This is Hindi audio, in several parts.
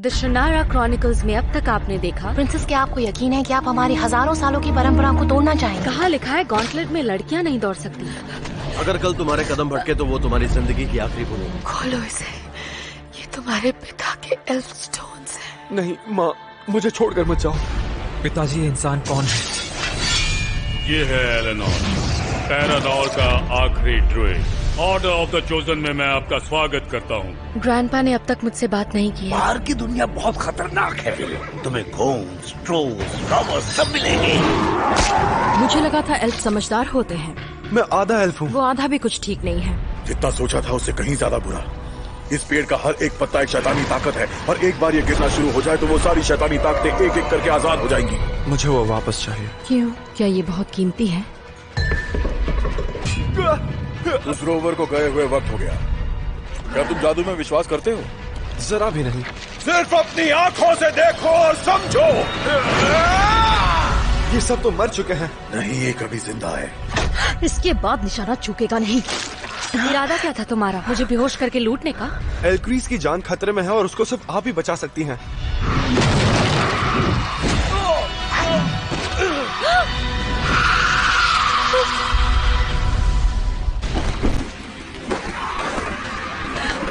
द शनारा क्रॉनिकल्स में अब तक आपने देखा। प्रिंसेस, क्या आपको यकीन है कि आप हमारी हजारों सालों की परंपरा को तोड़ना चाहेंगे? कहाँ लिखा है गॉन्टलेट में लड़कियाँ नहीं दौड़ सकती। अगर कल तुम्हारे कदम भटके तो वो तुम्हारी जिंदगी की आखिरी भूल होगी। खोलो इसे, ये तुम्हारे पिता के एल्फ स्टोन्स हैं। नहीं माँ, मुझे छोड़कर मत जाओ। पिताजी, ये इंसान कौन है? ये है एलेनोर, पैरानॉर का आखिरी druid. Order of the chosen में मैं आपका स्वागत करता हूँ। ग्रैंडपा ने अब तक मुझसे बात नहीं की है। बाहर की दुनिया बहुत खतरनाक है। तुम्हें घोंस, ट्रोल्स, रॉबर्स सब मिलेंगे। मुझे लगा था एल्फ समझदार होते हैं। मैं आधा एल्फ हूँ। वो आधा भी कुछ ठीक नहीं है। जितना सोचा था उससे कहीं ज्यादा बुरा। इस पेड़ का हर एक पत्ता एक शैतानी ताकत है और एक बार ये गिरना शुरू हो जाए तो वो सारी शैतानी ताकतें एक एक करके आजाद हो जाएंगी। मुझे वो वापस चाहिए। क्यों? क्या ये बहुत कीमती है? उस रोवर को गए हुए वक्त हो गया। क्या तुम जादू में विश्वास करते हो? जरा भी नहीं। सिर्फ अपनी आंखों से देखो और समझो। ये सब तो मर चुके हैं। नहीं, ये कभी जिंदा है। इसके बाद निशाना चूकेगा नहीं। इरादा क्या था तुम्हारा? मुझे बेहोश करके लूटने का? एल्क्रीज की जान खतरे में है और उसको सिर्फ आप ही बचा सकती हैं।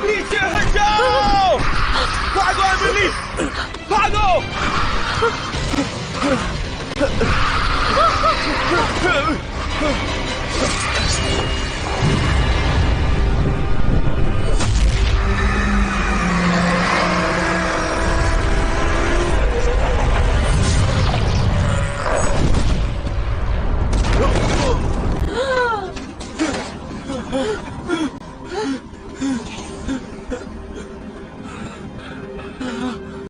पीछे हट जाओ! भागो एमिली! भागो!